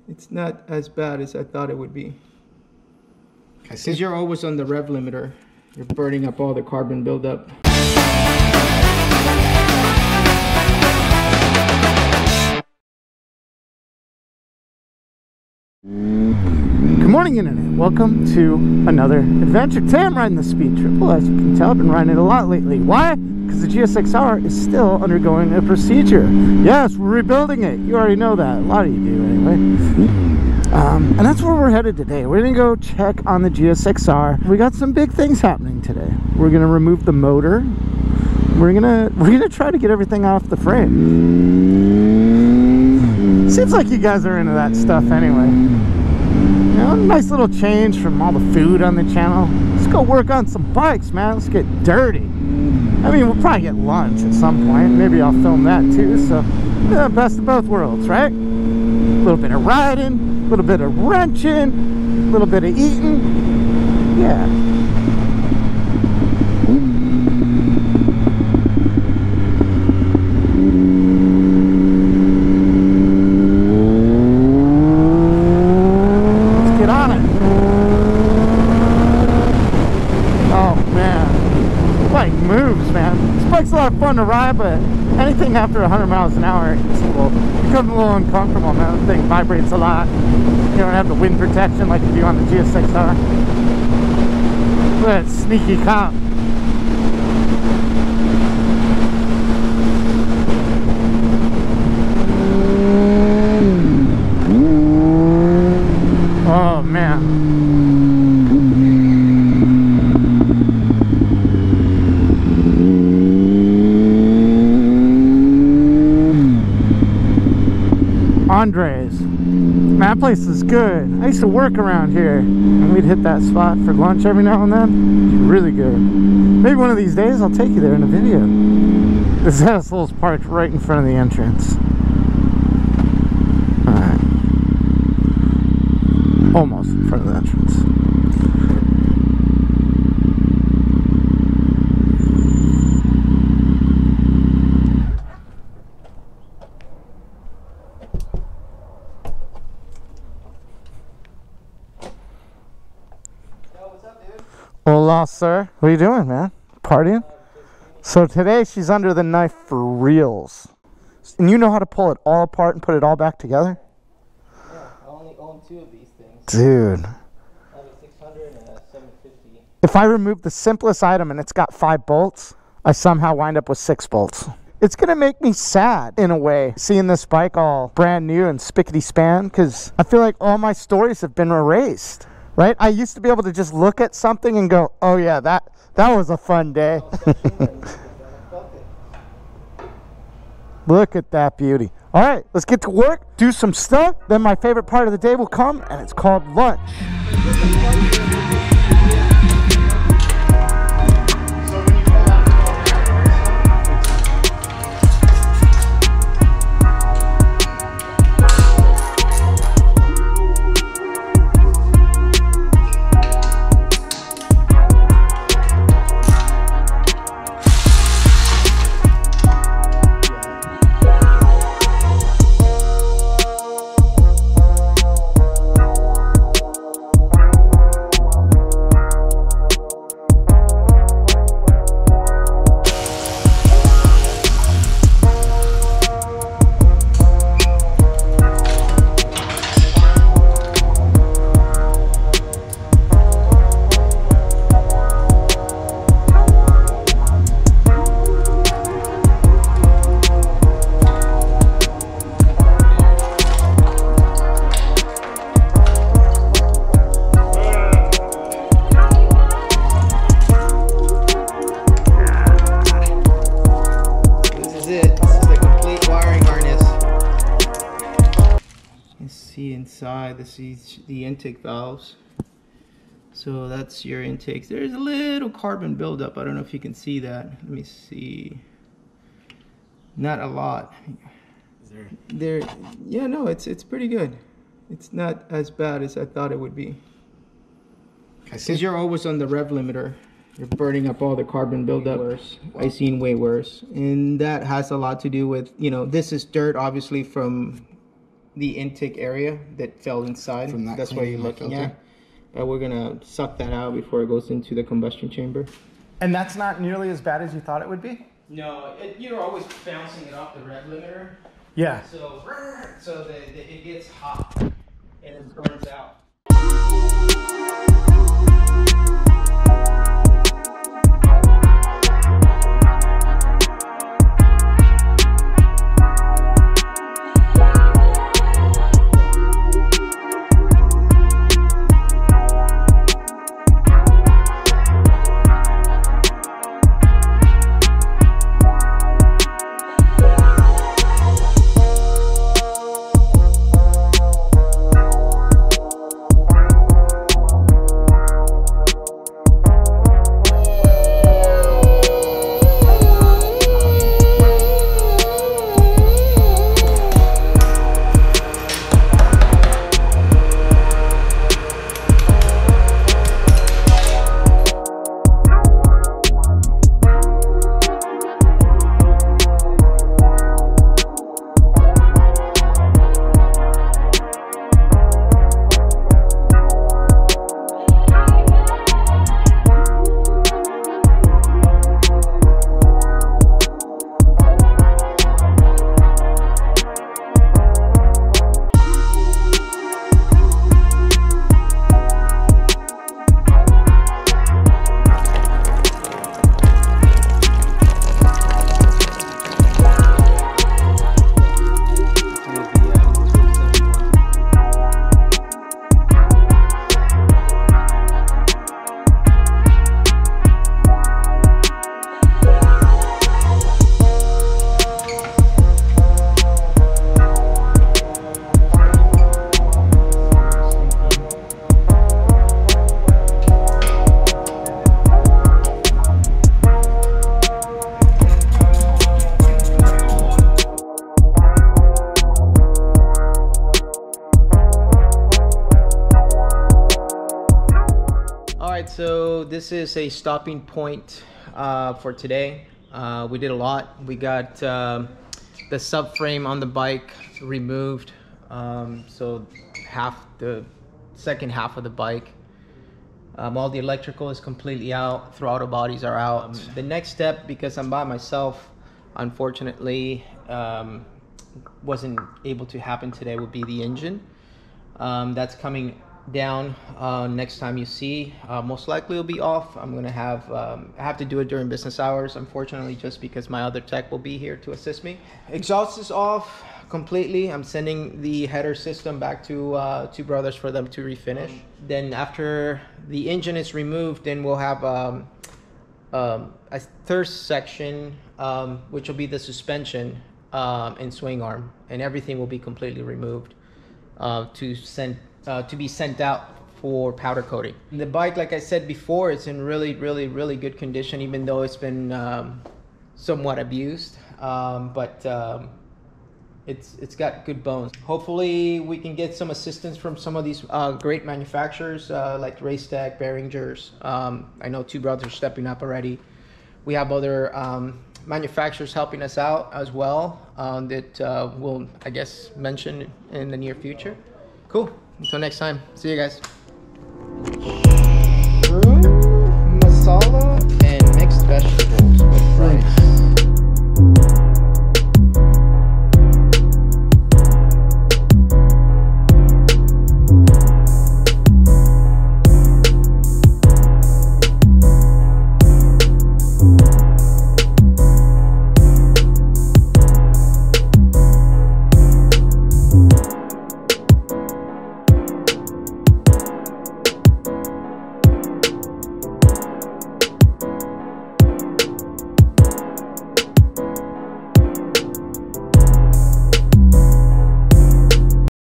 It's not as bad as I thought it would be. Because you're always on the rev limiter. You're burning up all the carbon buildup. Good morning, Internet. Welcome to another adventure. Today I'm riding the Speed Triple. As you can tell, I've been riding it a lot lately. Why? Because the GSXR is still undergoing a procedure. Yes, we're rebuilding it. You already know that. A lot of you do anyway. And that's where we're headed today. We're going to go check on the GSXR. We got some big things happening today. We're going to remove the motor. We're gonna try to get everything off the frame. Seems like you guys are into that stuff anyway. You know, nice little change from all the food on the channel. Let's go work on some bikes, man. Let's get dirty. I mean, we'll probably get lunch at some point. Maybe I'll film that too. So, yeah, best of both worlds, right? A little bit of riding, a little bit of wrenching, a little bit of eating. Yeah. It's a lot of fun to ride, but anything after 100 miles an hour, becomes a little uncomfortable, man. The thing vibrates a lot. You don't have the wind protection like you do on the GSXR. Look at that sneaky cop. Oh, man. Andres, man, that place is good. I used to work around here, and we'd hit that spot for lunch every now and then. It's really good. Maybe one of these days I'll take you there in a video. This asshole's parked right in front of the entrance. Alright. Almost in front of the entrance. Hola, sir. What are you doing, man? Partying? So today she's under the knife for reals. And you know how to pull it all apart and put it all back together? Yeah, I only own 2 of these things. Dude. I have a 600 and a 750. If I remove the simplest item and it's got 5 bolts, I somehow wind up with 6 bolts. It's going to make me sad, in a way, seeing this bike all brand new and spickety-span, because I feel like all my stories have been erased. Right? I used to be able to just look at something and go, oh yeah, that was a fun day. Look at that beauty. All right, let's get to work, do some stuff. Then my favorite part of the day will come, and it's called lunch. Inside, this is the intake valves. So that's your intakes. There's a little carbon buildup. I don't know if you can see that. Let me see. Not a lot. Is there? Yeah, no, it's pretty good. It's not as bad as I thought it would be. Because you're always on the rev limiter. You're burning up all the carbon buildup. Worse. I've seen way worse. And that has a lot to do with, you know, this is dirt obviously from the intake area that fell inside. From that That's what you're looking filter. at. But we're gonna suck that out before it goes into the combustion chamber. And that's not nearly as bad as you thought it would be? No, you're always bouncing it off the rev limiter. Yeah. So it gets hot and it burns out. So this is a stopping point for today. We did a lot. We got the subframe on the bike removed, so the second half of the bike. All the electrical is completely out, throttle bodies are out. The next step, because I'm by myself, unfortunately wasn't able to happen today, would be the engine. That's coming down next time you see. Most likely it'll be off. I'm gonna have I have to do it during business hours, unfortunately, just because my other tech will be here to assist me. Exhaust is off completely. I'm sending the header system back to Two Brothers for them to refinish. Then after the engine is removed, then we'll have a third section, which will be the suspension and swing arm, and everything will be completely removed to be sent out for powder coating. The bike, like I said before, it's in really good condition, even though it's been somewhat abused, but it's got good bones. Hopefully we can get some assistance from some of these great manufacturers like Racetech, Behringers. I know Two Brothers are stepping up already. We have other manufacturers helping us out as well that we'll, I guess, mention in the near future. Cool. Until next time. See you guys. Masala and mixed vegetables with rice.